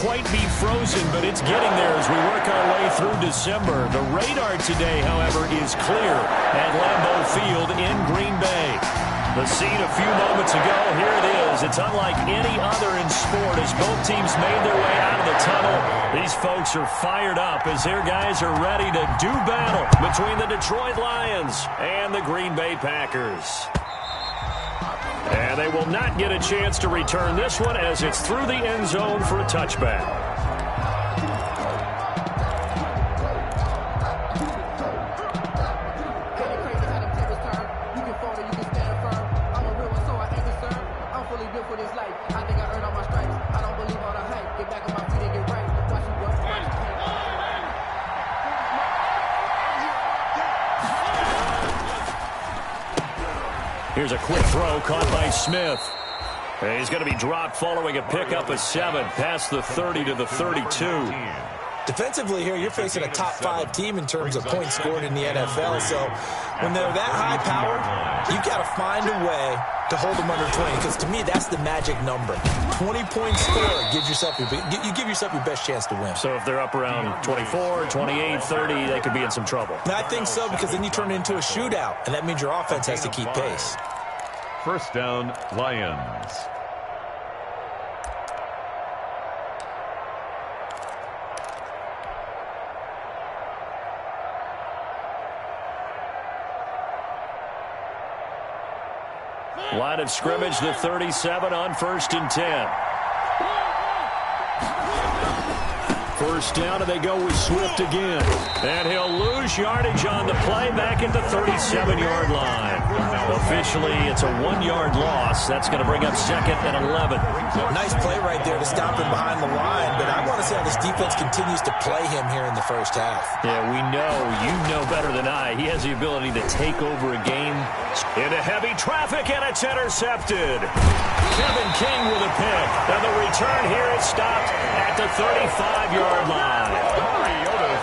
quite be frozen, but it's getting there as we work our way through December. The radar today, however, is clear at Lambeau Field in Green Bay. The scene a few moments ago, here it is. It's unlike any other in sport as both teams made their way out of the tunnel. These folks are fired up as their guys are ready to do battle between the Detroit Lions and the Green Bay Packers. And they will not get a chance to return this one as it's through the end zone for a touchback. Here's a quick throw caught by Smith. And he's going to be dropped following a pickup of 7 past the 30 to the 32. Defensively here, you're facing a top 5 team in terms of points scored in the NFL. So when they're that high powered, you've got to find a way to hold them under 20. Because to me, that's the magic number. 20 points scored gives yourself you give yourself your best chance to win. So if they're up around 24, 28, 30, they could be in some trouble. And I think so, because then you turn it into a shootout, and that means your offense has to keep pace. First down, Lions. Line of scrimmage, the 37 on 1st and 10. First down, and they go with Swift again. And he'll lose yardage on the play back at the 37-yard line. Officially, it's a 1-yard loss. That's going to bring up 2nd and 11. Nice play right there to stop him behind the line, but I want to see how this defense continues to play him here in the first half. Yeah, we know. You know better than I. He has the ability to take over a game into heavy traffic, and it's intercepted. Kevin King with a pick. And the return here is stopped at the 35-yard line.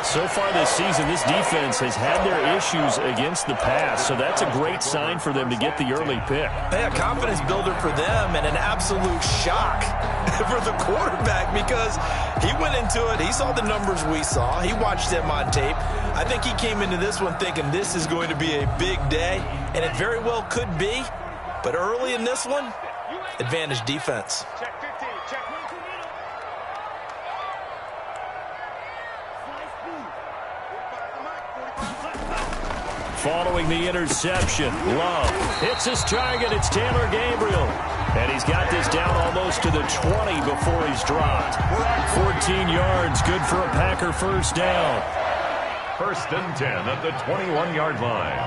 So far this season, this defense has had their issues against the pass, so that's a great sign for them to get the early pick. Yeah, confidence builder for them and an absolute shock for the quarterback because he went into it. He saw the numbers we saw. He watched them on tape. I think he came into this one thinking this is going to be a big day, and it very well could be. But early in this one, advantage defense. Following the interception, Love hits his target. It's Taylor Gabriel. And he's got this down almost to the 20 before he's dropped. 14 yards, good for a Packer first down. 1st and 10 at the 21-yard line.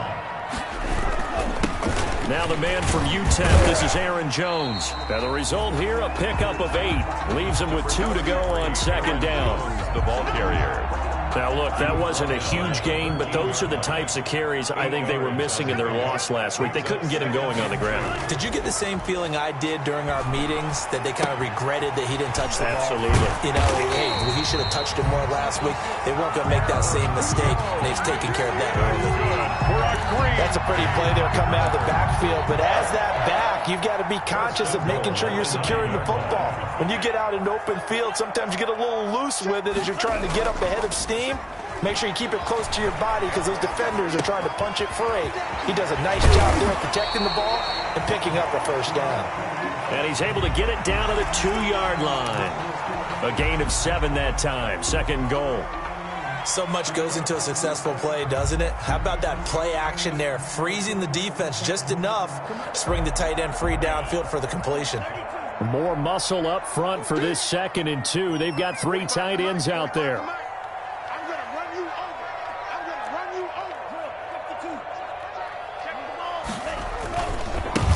Now the man from UTEP, this is Aaron Jones. Now the result here, a pickup of 8. Leaves him with 2 to go on 2nd down. The ball carrier. Now, look, that wasn't a huge gain, but those are the types of carries I think they were missing in their loss last week. They couldn't get him going on the ground. Did you get the same feeling I did during our meetings, that they kind of regretted that he didn't touch the ball? Absolutely. You know, hey, he should have touched it more last week. They weren't going to make that same mistake, and they've taken care of that early. That's a pretty play there coming out of the backfield, but as that back, you've got to be conscious of making sure you're securing the football. When you get out in open field, sometimes you get a little loose with it as you're trying to get up ahead of steam. Make sure you keep it close to your body because those defenders are trying to punch it free. He does a nice job there protecting the ball and picking up a first down. And he's able to get it down to the 2-yard line. A gain of 7 that time. 2nd goal. So much goes into a successful play, doesn't it? How about that play action there? Freezing the defense just enough to bring the tight end free downfield for the completion. More muscle up front for this 2nd and 2. They've got 3 tight ends out there.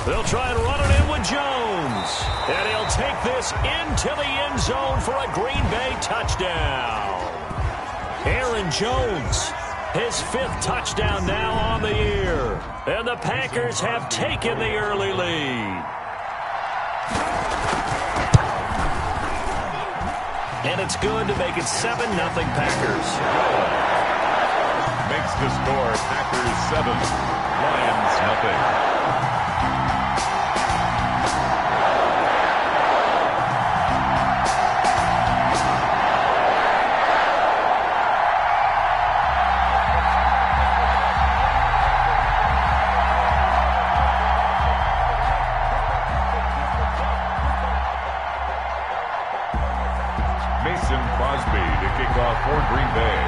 They'll try and run it in with Jones. And he'll take this into the end zone for a Green Bay touchdown. Aaron Jones, his 5th touchdown now on the year. And the Packers have taken the early lead. And it's good to make it 7-0 Packers. Makes the score Packers 7, Lions 0. Mason Crosby to kick off for Green Bay.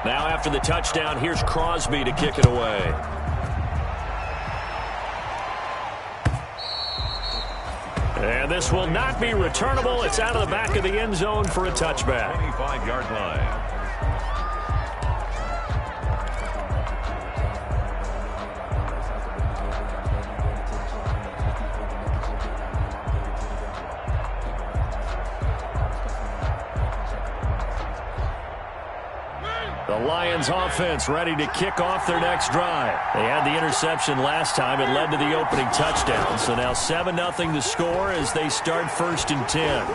Now after the touchdown, here's Crosby to kick it away. And this will not be returnable. It's out of the back of the end zone for a touchback. 25-yard line. The Lions offense ready to kick off their next drive. They had the interception last time. It led to the opening touchdown. So now 7-0 to score as they start 1st and 10.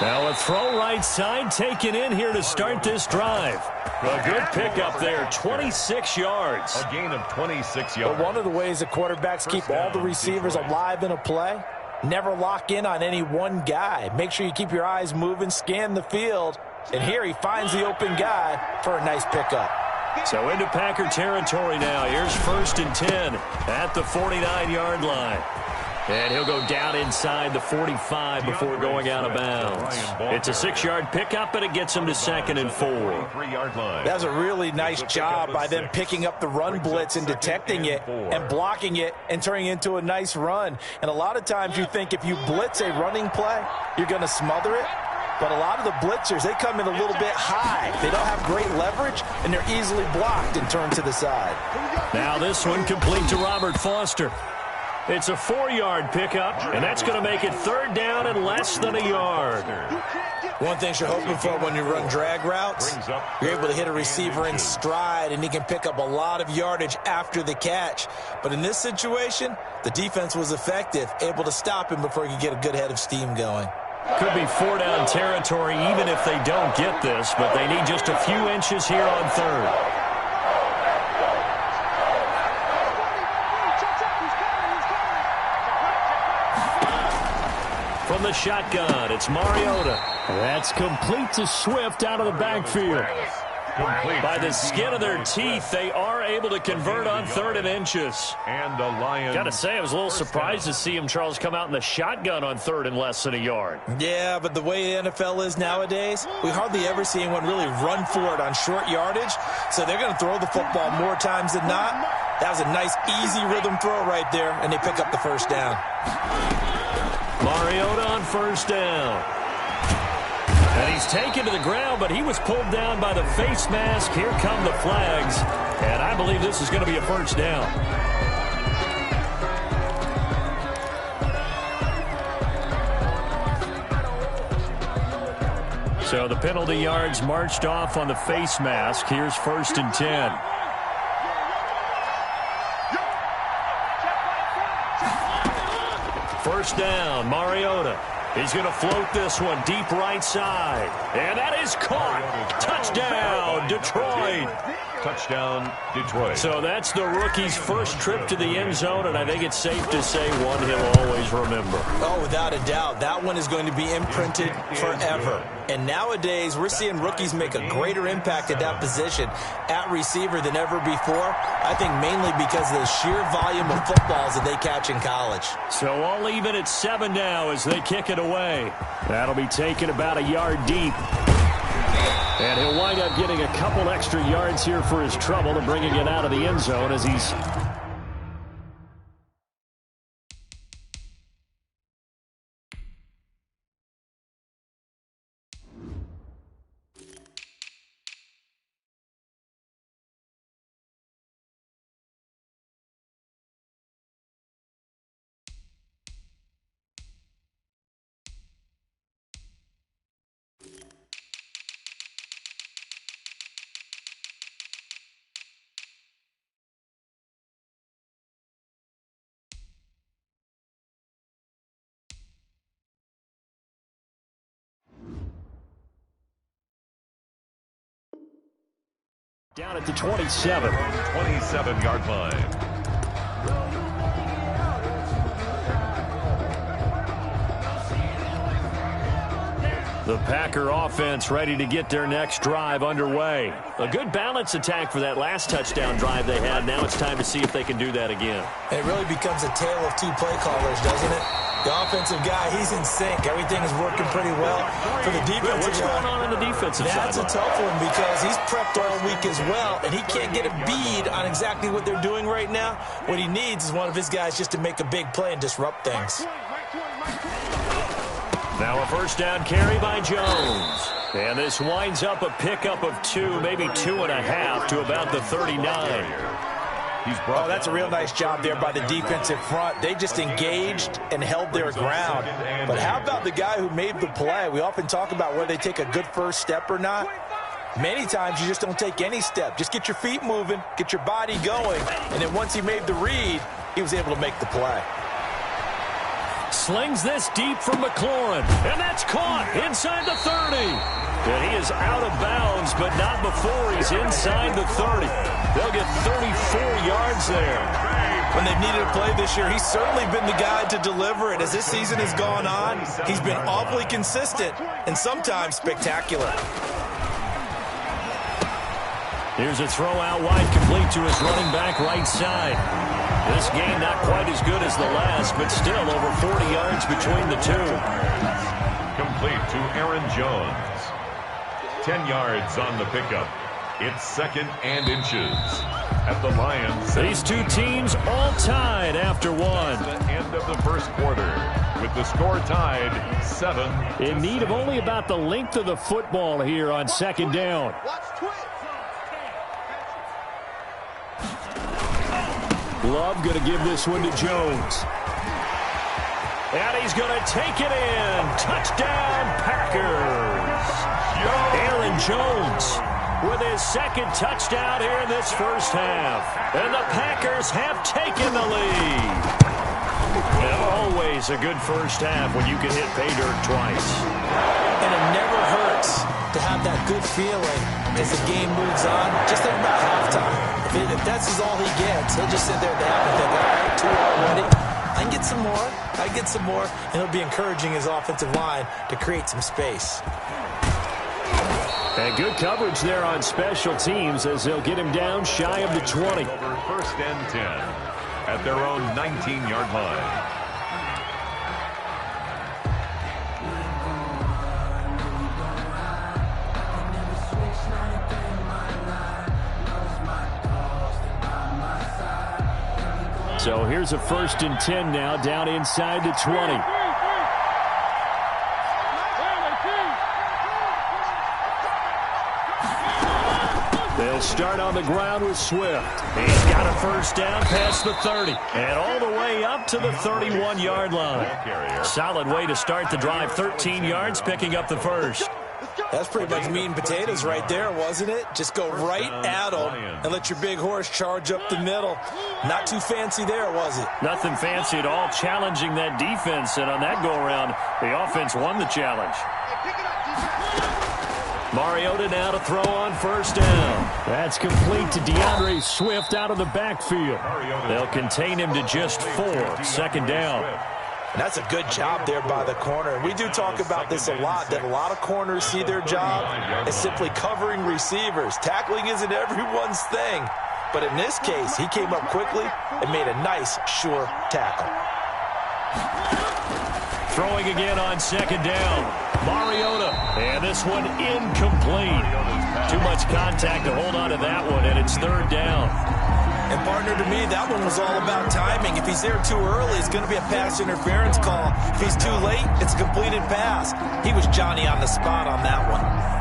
Now a throw right side taken in here to start this drive. A good pickup there, 26 yards. A gain of 26 yards. Well, one of the ways that quarterbacks keep all the receivers alive in a play, never lock in on any one guy. Make sure you keep your eyes moving, scan the field. And here he finds the open guy for a nice pickup. So into Packer territory now. Here's 1st and 10 at the 49-yard line. And he'll go down inside the 45 before going out of bounds. It's a 6-yard pickup, and it gets him to 2nd and 4. That was a really nice job by them picking up the run blitz and detecting it and blocking it and turning it into a nice run. And a lot of times you think if you blitz a running play, you're going to smother it. But a lot of the blitzers, they come in a little bit high. They don't have great leverage, and they're easily blocked and turned to the side. Now this one complete to Robert Foster. It's a 4-yard pickup, and that's going to make it 3rd down and less than a yard. One thing you're hoping for when you run drag routes, you're able to hit a receiver in stride, and he can pick up a lot of yardage after the catch. But in this situation, the defense was effective, able to stop him before he could get a good head of steam going. Could be 4-down territory even if they don't get this, but they need just a few inches here on 3rd. From the shotgun, it's Mariota. That's complete to Swift out of the backfield. By the skin of their teeth, they are able to convert on 3rd and inches. And the Lions. Got to say, I was a little surprised to see him, Charles, come out in the shotgun on 3rd and less than a yard. Yeah, but the way the NFL is nowadays, we hardly ever see anyone really run for it on short yardage. So they're going to throw the football more times than not. That was a nice, easy rhythm throw right there, and they pick up the 1st down. Mariota on 1st down. And he's taken to the ground, but he was pulled down by the face mask. Here come the flags. And I believe this is going to be a 1st down. So the penalty yards marched off on the face mask. Here's 1st and 10. First down, Mariota. He's going to float this one deep right side. And that is caught. Touchdown, Detroit. Touchdown, Detroit. So that's the rookie's first trip to the end zone, and I think it's safe to say one he'll always remember. Oh, without a doubt. That one is going to be imprinted forever. And nowadays, we're seeing rookies make a greater impact at that position at receiver than ever before. I think mainly because of the sheer volume of footballs that they catch in college. So all even at 7 now as they kick it away. That'll be taken about a yard deep. And he'll wind up getting a couple extra yards here for his trouble and bringing it out of the end zone as he's... Down at the 27. 27-yard line. The The Packer offense ready to get their next drive underway. A good balance attack for that last touchdown drive they had. Now it's time to see if they can do that again. It really becomes a tale of two play callers, doesn't it? The offensive guy, he's in sync. Everything is working pretty well. For the defensive What's going on the defensive side? That's a tough one because he's prepped all week as well, and he can't get a bead on exactly what they're doing right now. What he needs is one of his guys just to make a big play and disrupt things. Now a first down carry by Jones. And this winds up a pickup of 2, maybe 2.5 to about the 39. Oh, that's a real nice job there by the defensive front. They just engaged and held their ground. But how about the guy who made the play? We often talk about whether they take a good first step or not. Many times you just don't take any step. Just get your feet moving, get your body going, and then once he made the read, he was able to make the play. Slings this deep from McLaurin, and that's caught inside the 30. And he is out of bounds, but not before he's inside the 30. They'll get 34 yards there. When they've needed a play this year, he's certainly been the guy to deliver it. As this season has gone on, he's been awfully consistent and sometimes spectacular. Here's a throw out wide, complete to his running back right side. This game not quite as good as the last, but still over 40 yards between the two. Complete to Aaron Jones. 10 yards on the pickup. It's 2nd and inches at the Lions. These two teams all tied after one. The end of the first quarter with the score tied 7. In need of only about the length of the football here on 2nd down. Love going to give this one to Jones. And he's going to take it in. Touchdown, Packers. Aaron Jones with his 2nd touchdown here in this first half. And the Packers have taken the lead. And always a good first half when you can hit pay dirt twice. And it never hurts to have that good feeling as the game moves on. Just think about halftime. If that's all he gets, he'll just sit there at the half and think, all right, 2 already. I can get some more. I can get some more. And he'll be encouraging his offensive line to create some space. And good coverage there on special teams as they'll get him down shy of the 20. Over 1st and 10 at their own 19-yard line. So here's a 1st and 10 now, down inside the 20. They'll start on the ground with Swift. He's got a first down past the 30 and all the way up to the 31-yard line. Solid way to start the drive, 13 yards, picking up the first. That's pretty much meat and potatoes right there, wasn't it? Just go right at them and let your big horse charge up the middle. Not too fancy there, was it? Nothing fancy at all, challenging that defense, and on that go-around, the offense won the challenge. Mariota now to throw on first down. That's complete to DeAndre Swift out of the backfield. They'll contain him to just 4, 2nd down. And that's a good job there by the corner. We do talk about this a lot, that a lot of corners see their job as simply covering receivers. Tackling isn't everyone's thing. But in this case, he came up quickly and made a nice, sure tackle. Throwing again on 2nd down. Mariota. And this one incomplete. Too much contact to hold on to that one, and it's 3rd down. And partner, to me, that one was all about timing. If he's there too early, it's going to be a pass interference call. If he's too late, it's a completed pass. He was Johnny on the spot on that one.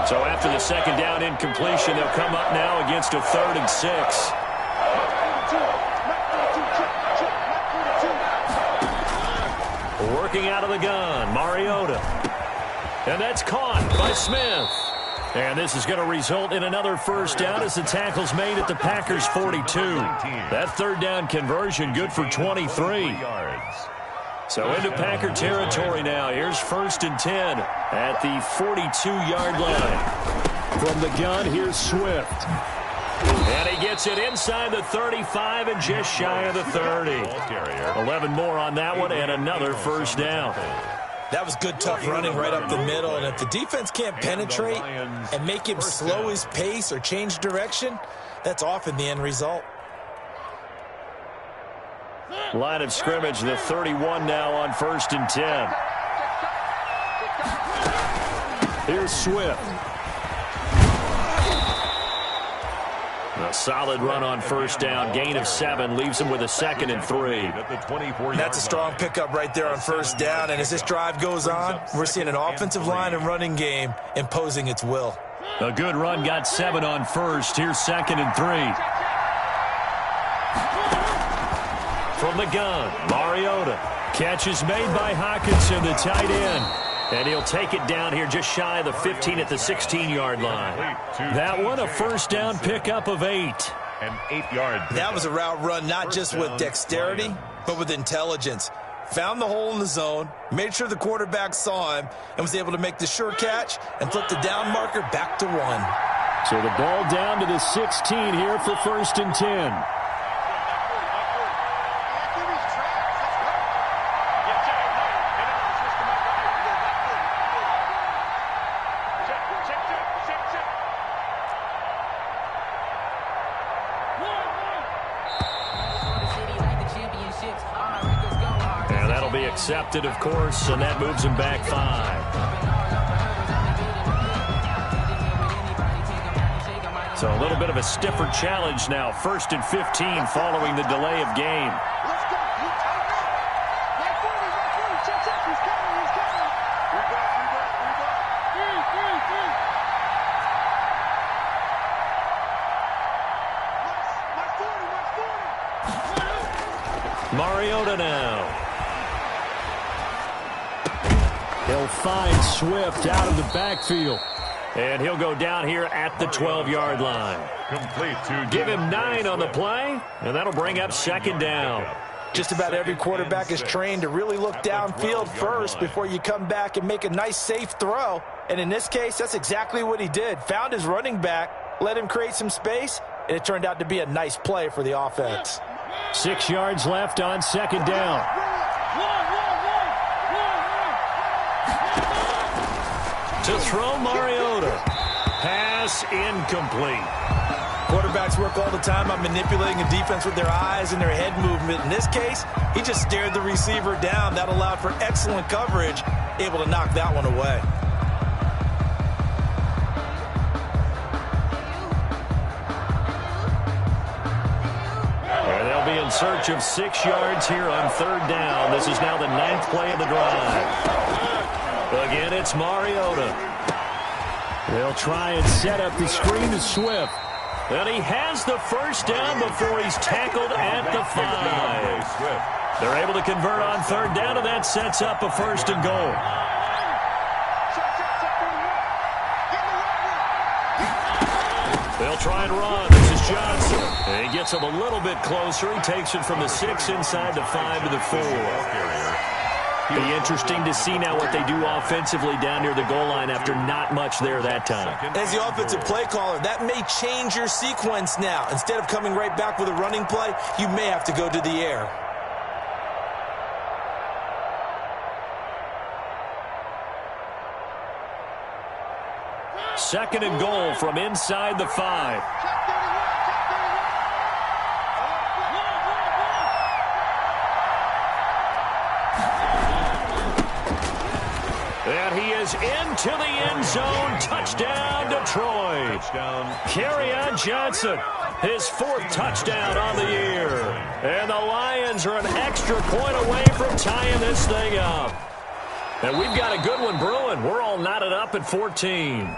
So after the 2nd down incompletion, they'll come up now against a 3rd and 6. Working out of the gun, Mariota. And that's caught by Smith. And this is going to result in another first down as the tackle's made at the Packers' 42. That third down conversion good for 23. So into Packer territory now. Here's 1st and 10 at the 42-yard line. From the gun, here's Swift. And he gets it inside the 35 and just shy of the 30. 11 more on that one and another first down. That was good, tough running right up the middle. And if the defense can't penetrate and make him slow his pace or change direction, that's often the end result. Line of scrimmage, the 31 now on 1st and 10. Here's Swift. A solid run on first down. Gain of 7 leaves him with a 2nd and 3. That's a strong pickup right there on first down. And as this drive goes on, we're seeing an offensive line and running game imposing its will. A good run, got 7 on first. Here's 2nd and 3. From the gun, Mariota. Catch is made by Hockenson, the tight end. And he'll take it down here just shy of the 15 at the 16-yard line. That one, a first down pickup of 8. An 8-yard. That was a route run not just with dexterity, but with intelligence. Found the hole in the zone, made sure the quarterback saw him, and was able to make the sure catch and flip the down marker back to 1. So the ball down to the 16 here for 1st and 10. Accepted, of course, and that moves him back 5. So a little bit of a stiffer challenge now. 1st and 15 following the delay of game. Mariota now. He'll find Swift out of the backfield. And he'll go down here at the 12-yard line. Give him 9 on the play, and that'll bring up 2nd down. Just about every quarterback is trained to really look downfield first before you come back and make a nice, safe throw. And in this case, that's exactly what he did. Found his running back, let him create some space, and it turned out to be a nice play for the offense. 6 yards left on 2nd down. To throw Mariota. Pass incomplete. Quarterbacks work all the time on manipulating a defense with their eyes and their head movement. In this case, he just stared the receiver down. That allowed for excellent coverage, able to knock that one away. And they'll be in search of 6 yards here on 3rd down. This is now the 9th play of the drive. Again, it's Mariota. They'll try and set up the screen to Swift. And he has the first down before he's tackled at the 5. They're able to convert on 3rd down, and that sets up a 1st and goal. They'll try and run. This is Johnson. And he gets him a little bit closer. He takes it from the 6 inside the 5 to the 4. Be interesting to see now what they do offensively down near the goal line after not much there that time. As the offensive play caller, that may change your sequence now. Instead of coming right back with a running play, you may have to go to the air. Second and goal from inside the 5. And he is into the end zone. Touchdown, Detroit. Kerryon Johnson, his 4th touchdown on the year. And the Lions are an extra point away from tying this thing up. And we've got a good one brewing. We're all knotted up at 14.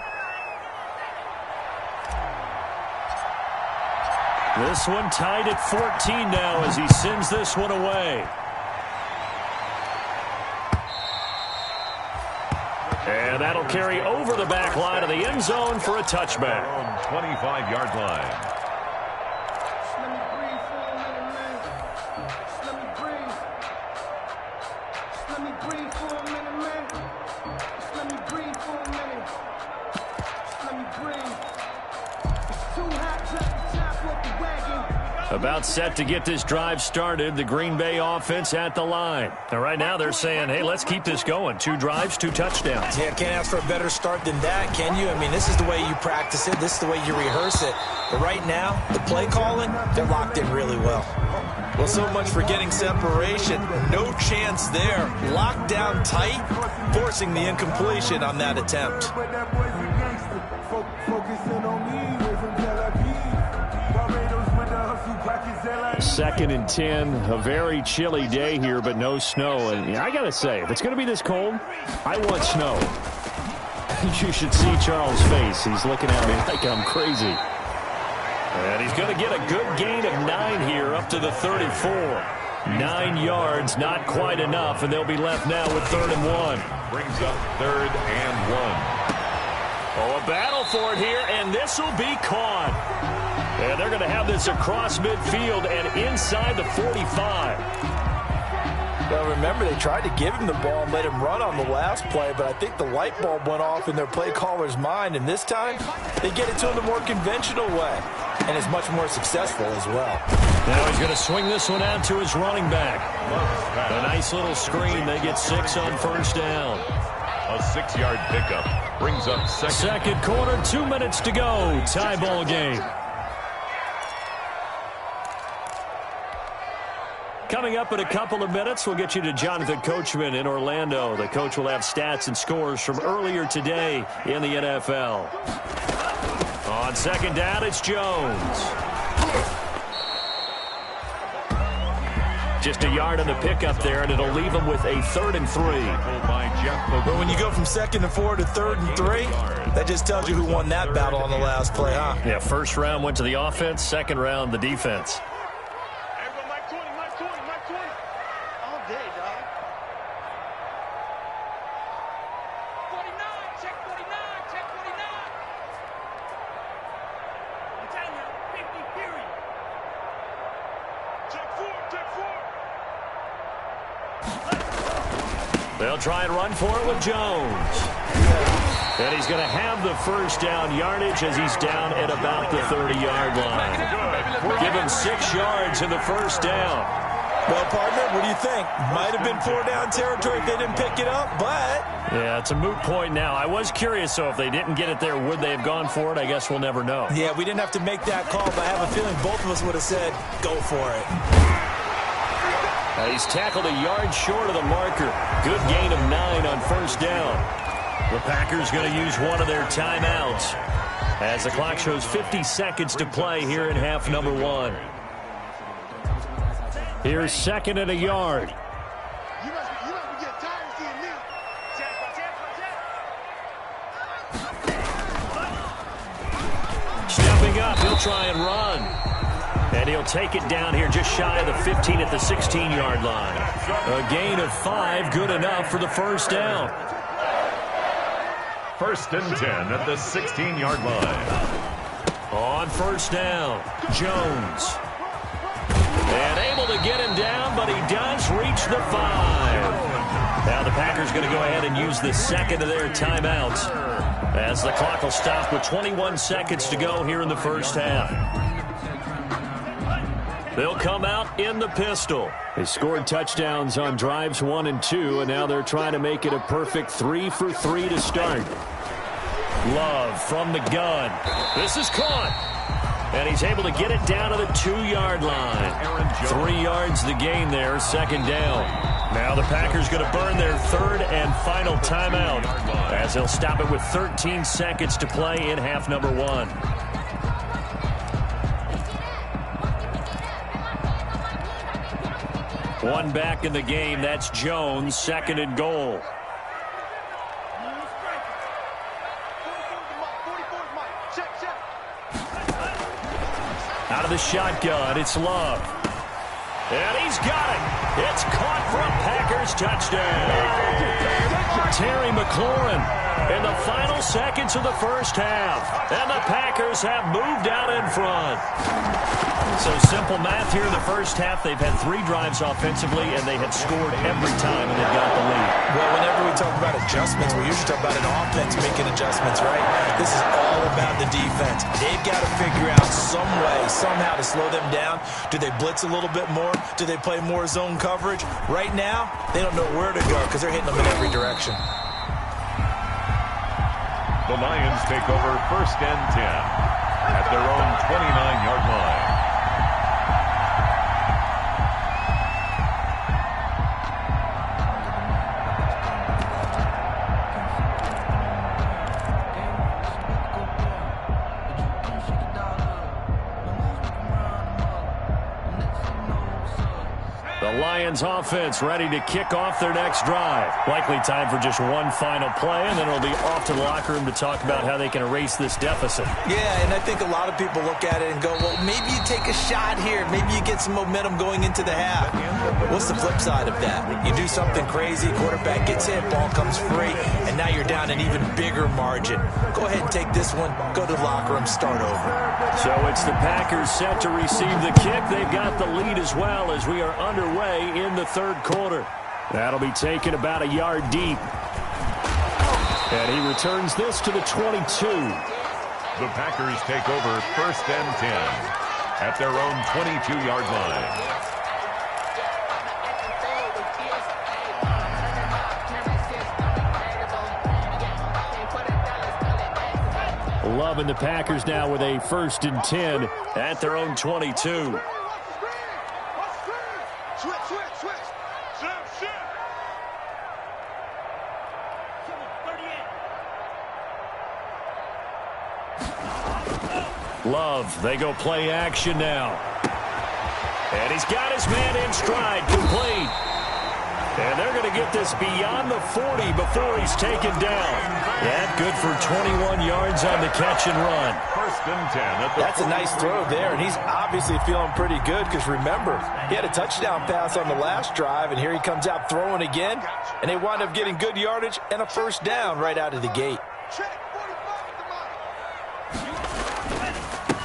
This one tied at 14 now as he sends this one away. And that'll carry over the back line of the end zone for a touchback. 25-yard line. About set to get this drive started, the Green Bay offense at the line. And right now they're saying, hey, let's keep this going. 2 drives, 2 touchdowns. Yeah, can't ask for a better start than that, can you? I mean, this is the way you practice it. This is the way you rehearse it. But right now, the play calling, they're locked in really well. Well, so much for getting separation. No chance there. Locked down tight, forcing the incompletion on that attempt. Second and 10, a very chilly day here, but no snow. And I got to say, if it's going to be this cold, I want snow. You should see Charles' face. He's looking at me like I'm crazy. And he's going to get a good gain of 9 here up to the 34. 9 yards, not quite enough, and they'll be left now with 3rd and 1. Brings up 3rd and 1. Oh, a battle for it here, and this will be caught. And they're going to have this across midfield and inside the 45. Well, remember, they tried to give him the ball and let him run on the last play, but I think the light bulb went off in their play caller's mind, and this time they get it to him the more conventional way, and it's much more successful as well. Now he's going to swing this one out to his running back. A nice little screen. They get 6 on 1st down. A 6-yard pickup brings up second quarter, 2 minutes to go. Tie ball game. Coming up in a couple of minutes, we'll get you to Jonathan Coachman in Orlando. The coach will have stats and scores from earlier today in the NFL. On 2nd down, it's Jones. Just a yard on the pickup there, and it'll leave him with a 3rd and 3. But when you go from 2nd and 4 to 3rd and 3, that just tells you who won that battle on the last play, huh? Yeah, 1st round went to the offense, 2nd round the defense. They'll try and run for it with Jones. And he's going to have the 1st down yardage as he's down at about the 30-yard line. Give him 6 yards in the 1st down. Well, partner, what do you think? Might have been 4-down territory if they didn't pick it up, but... Yeah, it's a moot point now. I was curious, so if they didn't get it there, would they have gone for it? I guess we'll never know. Yeah, we didn't have to make that call, but I have a feeling both of us would have said, go for it. He's tackled a yard short of the marker. Good gain of 9 on 1st down. The Packers going to use one of their timeouts as the clock shows 50 seconds to play here in half number 1. Here's 2nd and a yard. Stepping up, he'll try and run. And he'll take it down here just shy of the 15 at the 16-yard line. A gain of 5, good enough for the 1st down. 1st and 10 at the 16-yard line. On 1st down, Jones. And able to get him down, but he does reach the 5. Now the Packers going to go ahead and use the 2nd of their timeouts as the clock will stop with 21 seconds to go here in the 1st half. They'll come out in the pistol. They scored touchdowns on drives 1 and 2, and now they're trying to make it a perfect 3 for 3 to start. Love from the gun. This is caught. And he's able to get it down to the 2-yard line. 3 yards the gain there, 2nd down. Now the Packers going to burn their 3rd and final timeout as they'll stop it with 13 seconds to play in half number 1. One back in the game. That's Jones. 2nd and goal. Out of the shotgun, it's Love. And he's got it. It's caught for a Packers touchdown. Terry McLaurin in the final seconds of the first half. And the Packers have moved out in front. So simple math here in the first half. They've had 3 drives offensively, and they have scored every time, and they've got the lead. Well, whenever we talk about adjustments, we usually talk about an offense making adjustments, right? This is all about the defense. They've got to figure out some way, somehow to slow them down. Do they blitz a little bit more? Do they play more zone coverage? Right now, they don't know where to go because they're hitting them in every direction. The Lions take over 1st and 10 at their own 29-yard line. The Lions offense ready to kick off their next drive. Likely time for just one final play, and then it'll be off to the locker room to talk about how they can erase this deficit. Yeah, and I think a lot of people look at it and go, well, maybe you take a shot here. Maybe you get some momentum going into the half. What's the flip side of that? You do something crazy, quarterback gets hit, ball comes free, and now you're down an even bigger margin. Go ahead and take this one, go to the locker room, start over. So it's the Packers set to receive the kick. They've got the lead as well as we are underway in the third quarter. That'll be taken about a yard deep. And he returns this to the 22. The Packers take over 1st and 10 at their own 22-yard line. Loving the Packers now with a 1st and 10 at their own 22. Love, they go play action now. And he's got his man in stride, complete. And they're going to get this beyond the 40 before he's taken down. That good for 21 yards on the catch and run. 1st and 10. That's a nice throw there, and he's obviously feeling pretty good because, remember, he had a touchdown pass on the last drive, and here he comes out throwing again, and they wind up getting good yardage and a 1st down right out of the gate.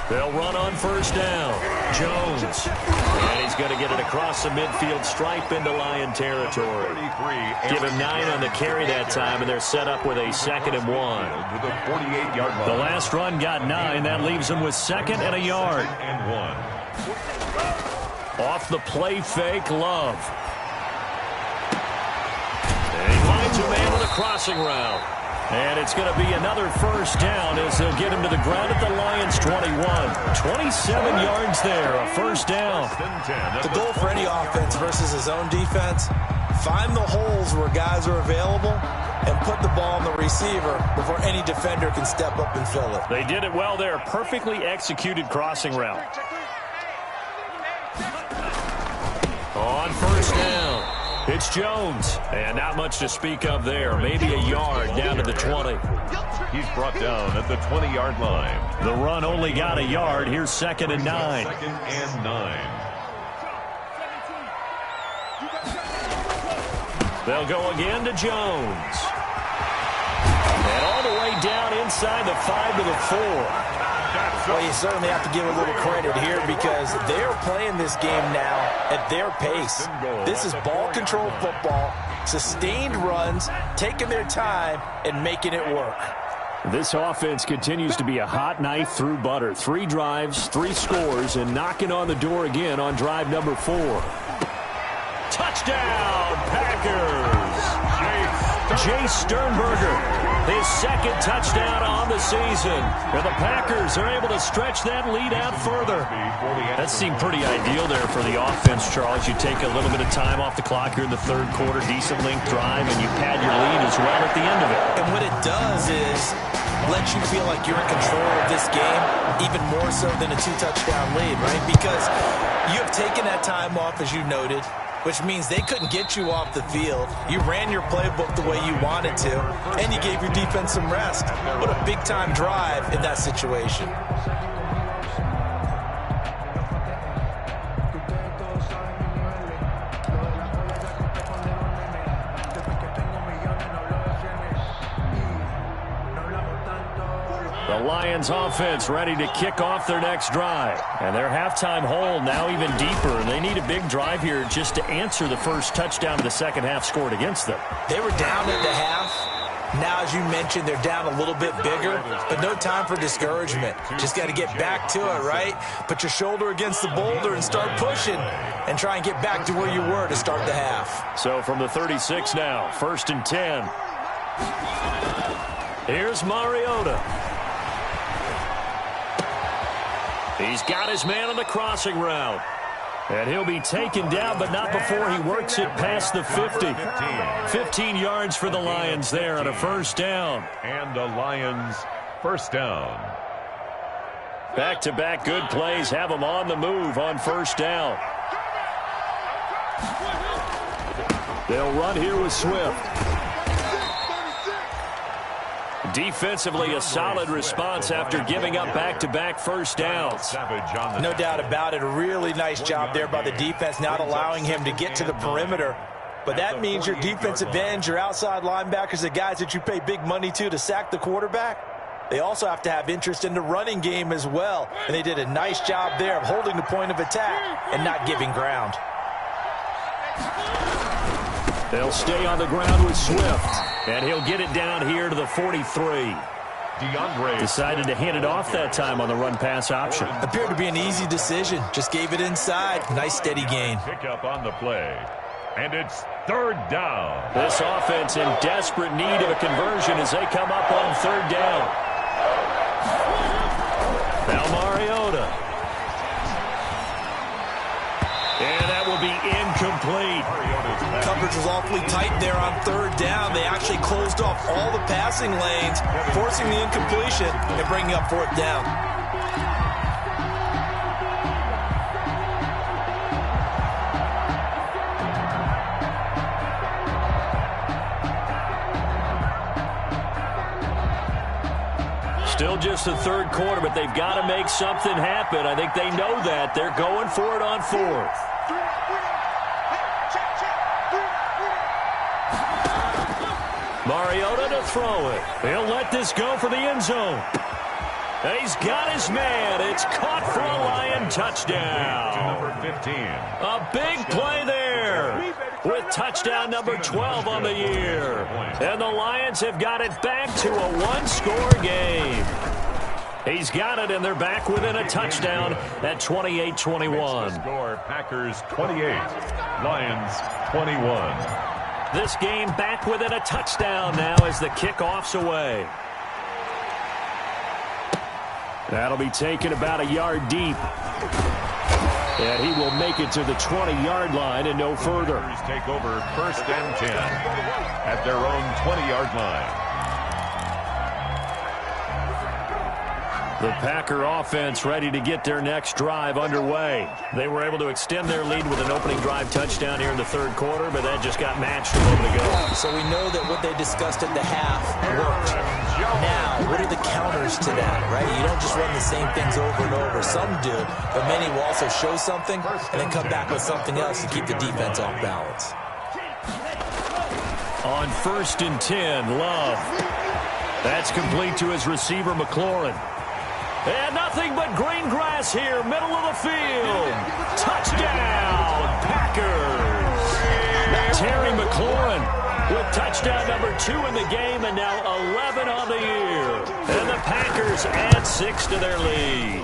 They'll run on 1st down. Jones. And he's going to get it across the midfield stripe into Lion territory. Give him 9 on the carry that time, and they're set up with a 2nd and 1. The last run got 9. That leaves them with 2nd and a yard. Off the play fake, Love. And he finds a man with a crossing route. And it's going to be another 1st down as they'll get him to the ground at the Lions' 21. 27 yards there, a 1st down. The goal for any offense versus his own defense, find the holes where guys are available and put the ball on the receiver before any defender can step up and fill it. They did it well there. Perfectly executed crossing route. On 1st down. It's Jones, and not much to speak of there. Maybe a yard down to the 20. He's brought down at the 20-yard line. The run only got a yard. Here's 2nd and 9. 2nd and 9. They'll go again to Jones. And all the way down inside the 5 to the 4. Well, you certainly have to give a little credit here because they're playing this game now at their pace. This is ball control football, sustained runs, taking their time, and making it work. This offense continues to be a hot knife through butter. 3 drives, 3 scores, and knocking on the door again on drive number 4. Touchdown, Packers! Jay Sternberger, his 2nd touchdown on the season. And the Packers are able to stretch that lead out further. That seemed pretty ideal there for the offense, Charles. You take a little bit of time off the clock here in the third quarter, decent length drive, and you pad your lead as well at the end of it. And what it does is let you feel like you're in control of this game, even more so than a 2-touchdown lead, right? Because you have taken that time off, as you noted, which means they couldn't get you off the field. You ran your playbook the way you wanted to, and you gave your defense some rest. What a big-time drive in that situation. The Lions offense ready to kick off their next drive. And their halftime hole now even deeper. And they need a big drive here just to answer the first touchdown of the second half scored against them. They were down at the half. Now, as you mentioned, they're down a little bit bigger, but no time for discouragement. Just got to get back to it, right? Put your shoulder against the boulder and start pushing and try and get back to where you were to start the half. So from the 36 now, 1st and 10. Here's Mariota. He's got his man on the crossing route. And he'll be taken down, but not before he works it past the 50. 15 yards for the Lions there on a first down. And the Lions first down. Back-to-back good plays have them on the move on first down. They'll run here with Swift. Defensively, a solid response after giving up back-to-back first downs. No doubt about it. A really nice job there by the defense, not allowing him to get to the perimeter. But that means your defensive ends, your outside linebackers, the guys that you pay big money to sack the quarterback, they also have to have interest in the running game as well. And they did a nice job there of holding the point of attack and not giving ground. They'll stay on the ground with Swift. And he'll get it down here to the 43. Decided to hand it off that time on the run-pass option. Appeared to be an easy decision. Just gave it inside. Nice steady gain. Pick up on the play. And it's third down. This offense in desperate need of a conversion as they come up on third down. Now Mariota. And that will be incomplete. Coverage was awfully tight there on third down. They actually closed off all the passing lanes, forcing the incompletion and bringing up fourth down. Still just the third quarter, but they've got to make something happen. I think they know that. They're going for it on fourth. Mariota to throw it. He'll let this go for the end zone. He's got his man. It's caught for a Lion touchdown. Number 15. A big play there with touchdown number 12 on the year. And the Lions have got it back to a one-score game. He's got it, and they're back within a touchdown at 28-21. Score, Packers 28, Lions 21. This game back within a touchdown now as the kickoff's away. That'll be taken about a yard deep. And he will make it to the 20-yard line and no further. Take over 1st and 10 at their own 20-yard line. The Packer offense ready to get their next drive underway. They were able to extend their lead with an opening drive touchdown here in the third quarter, but that just got matched a moment ago. So we know that what they discussed at the half worked. Now, what are the counters to that, right? You don't just run the same things over and over. Some do, but many will also show something and then come back with something else to keep the defense off balance. On 1st and 10, Love. That's complete to his receiver, McLaurin. And nothing but green grass here, middle of the field. Touchdown, Packers. Terry McLaurin with touchdown number 2 in the game and now 11 on the year. And the Packers add 6 to their lead.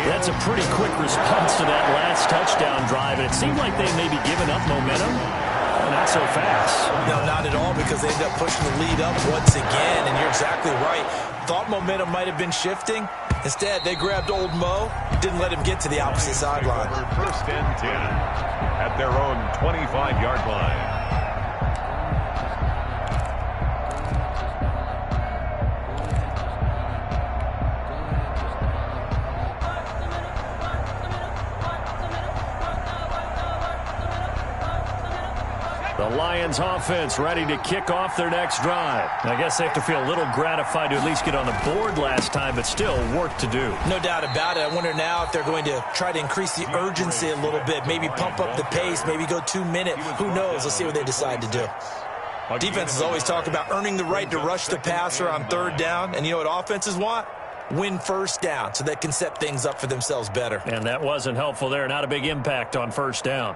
That's a pretty quick response to that last touchdown drive, and it seemed like they may be giving up momentum. Not so fast. No, not at all, because they ended up pushing the lead up once again, and you're exactly right. Thought momentum might have been shifting. Instead, they grabbed old Mo, didn't let him get to the opposite sideline. 1st and 10 at their own 25-yard line. The Lions offense ready to kick off their next drive. I guess they have to feel a little gratified to at least get on the board last time, but still work to do. No doubt about it. I wonder now if they're going to try to increase the urgency a little bit, maybe pump up the pace, maybe go 2 minutes. Who knows? Let's see what they decide to do. Defenses always talk about earning the right to rush the passer on third down, and you know what offenses want? Win first down so they can set things up for themselves better. And that wasn't helpful there. Not a big impact on first down.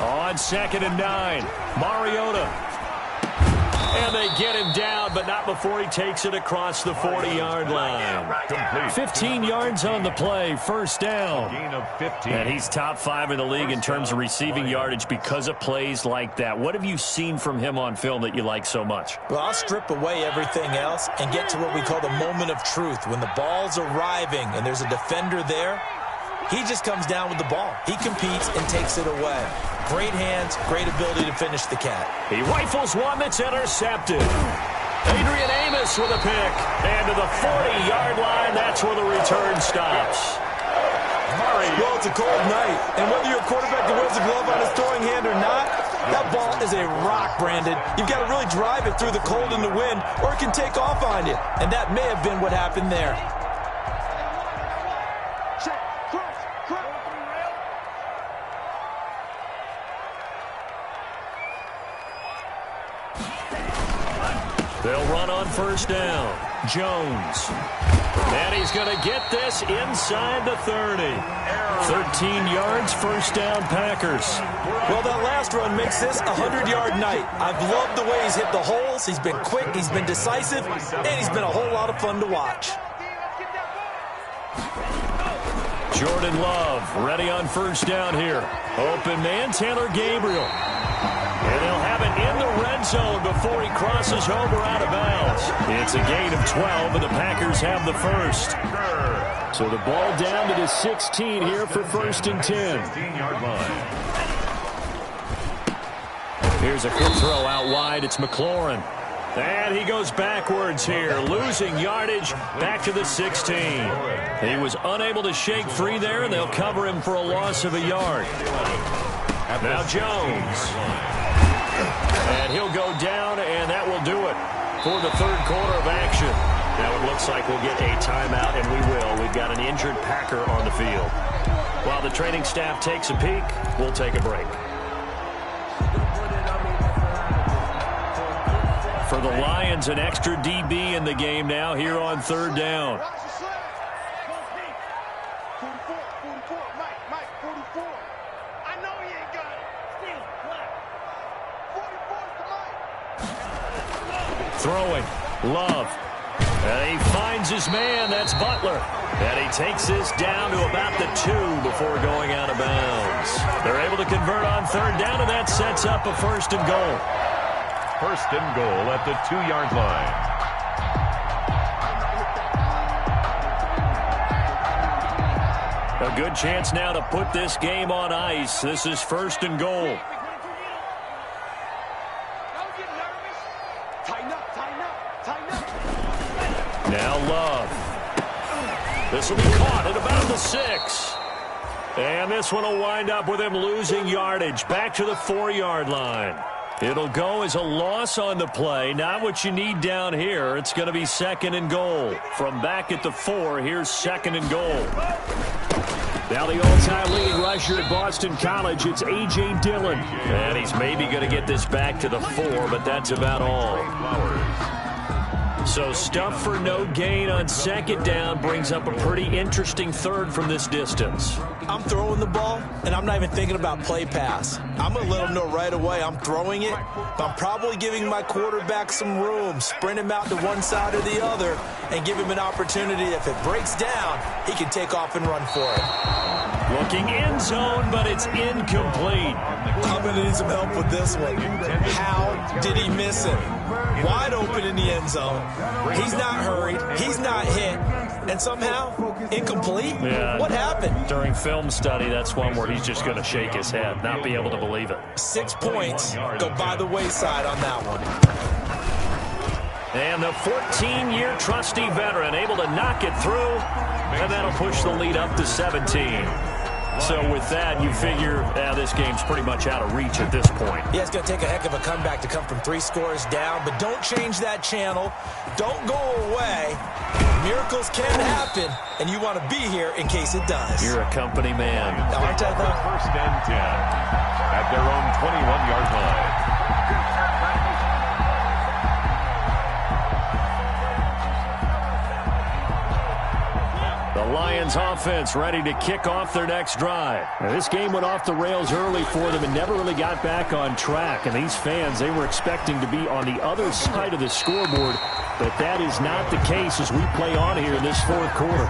On 2nd and 9, Mariota. And they get him down, but not before he takes it across the 40-yard line. 15 yards on the play, first down. And he's top 5 in the league in terms of receiving yardage because of plays like that. What have you seen from him on film that you like so much? Well, I'll strip away everything else and get to what we call the moment of truth. When the ball's arriving and there's a defender there, he just comes down with the ball. He competes and takes it away. Great hands, great ability to finish the cat. He rifles one that's intercepted. Adrian Amos with a pick. And to the 40-yard line, that's where the return stops. Well, it's a cold night, and whether you're a quarterback that wears a glove on his throwing hand or not, that ball is a rock, Brandon. You've got to really drive it through the cold and the wind, or it can take off on you. And that may have been what happened there. They'll run on first down. Jones. And he's going to get this inside the 30. 13 yards, first down, Packers. Well, that last run makes this a 100-yard night. I've loved the way he's hit the holes. He's been quick, he's been decisive, and he's been a whole lot of fun to watch. Jordan Love ready on first down here. Open man, Taylor Gabriel. And they'll have it in the red zone before he crosses over out of bounds. It's a gain of 12, and the Packers have the first. So the ball down to the 16 here for 1st and 10. Here's a quick throw out wide. It's McLaurin. And he goes backwards here, losing yardage back to the 16. He was unable to shake free there, and they'll cover him for a loss of a yard. Now Jones. And he'll go down, and that will do it for the third quarter of action. Now it looks like we'll get a timeout, and we will. We've got an injured Packer on the field. While the training staff takes a peek, we'll take a break. For the Lions, an extra DB in the game now here on third down. Throwing, Love. And he finds his man, that's Butler. And he takes this down to about the 2 before going out of bounds. They're able to convert on third down, and that sets up a 1st and goal. 1st and goal at the 2-yard line. A good chance now to put this game on ice. This is 1st and goal. Now Love. This will be caught at about the 6. And this one will wind up with him losing yardage back to the 4-yard line. It'll go as a loss on the play. Not what you need down here. It's going to be 2nd and goal. From back at the 4, here's 2nd and goal. Now the all-time leading rusher at Boston College, it's A.J. Dillon. And he's maybe going to get this back to the 4, but that's about all. So stuff for no gain on 2nd down brings up a pretty interesting 3rd from this distance. I'm throwing the ball, and I'm not even thinking about play pass. I'm going to let him know right away I'm throwing it, but I'm probably giving my quarterback some room, sprint him out to one side or the other, and give him an opportunity. If it breaks down, he can take off and run for it. Looking end zone, but it's incomplete. I'm going to need some help with this one. How did he miss it? Wide open in the end zone. He's not hurried. He's not hit. And somehow, incomplete? Yeah. What happened? During film study, that's one where he's just going to shake his head, not be able to believe it. 6 points go by the wayside on that one. And the 14-year trusty veteran able to knock it through, and that'll push the lead up to 17. So with that, you figure this game's pretty much out of reach at this point. Yeah, it's going to take a heck of a comeback to come from 3 scores down, but don't change that channel. Don't go away. Miracles can happen, and you want to be here in case it does. You're a company man. Aren't I, though? First and 10 at their own 21-yard line. The Lions offense ready to kick off their next drive. Now, this game went off the rails early for them and never really got back on track. And these fans, they were expecting to be on the other side of the scoreboard, but that is not the case as we play on here in this fourth quarter.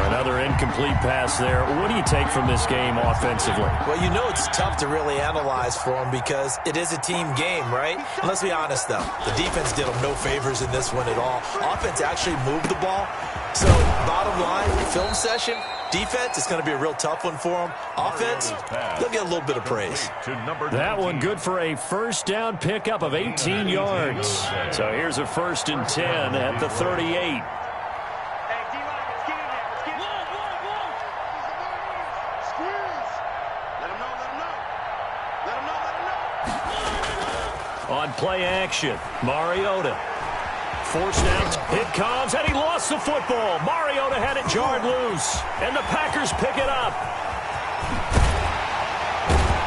Another incomplete pass there. What do you take from this game offensively? Well, you know it's tough to really analyze for them because it is a team game, right? And let's be honest, though. The defense did them no favors in this one at all. Offense actually moved the ball. So, bottom line, film session, defense, it's going to be a real tough one for them. Offense, they'll get a little bit of praise. That one good for a first down pickup of 18 yards. So here's a 1st and 10 at the 38. On play action, Mariota. Forced out, it comes, and he lost the football. Mariota had it jarred loose, and the Packers pick it up.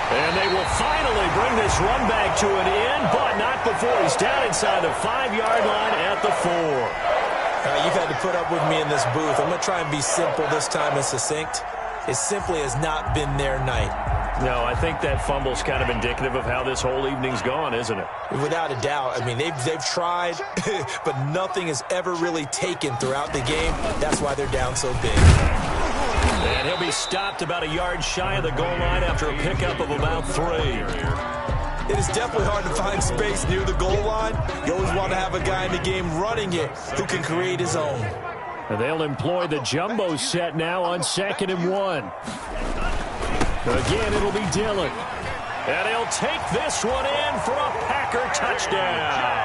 And they will finally bring this run back to an end, but not before he's down inside the 5-yard line at the 4. You've had to put up with me in this booth. I'm going to try and be simple this time and succinct. It simply has not been their night. No, I think that fumble's kind of indicative of how this whole evening's gone, isn't it? Without a doubt. I mean, they've tried, but nothing has ever really taken throughout the game. That's why they're down so big. And he'll be stopped about a yard shy of the goal line after a pickup of about 3. It is definitely hard to find space near the goal line. You always want to have a guy in the game running it who can create his own. And they'll employ the jumbo set now on 2nd and 1. Again, it'll be Dillon. And he'll take this one in for a Packer touchdown.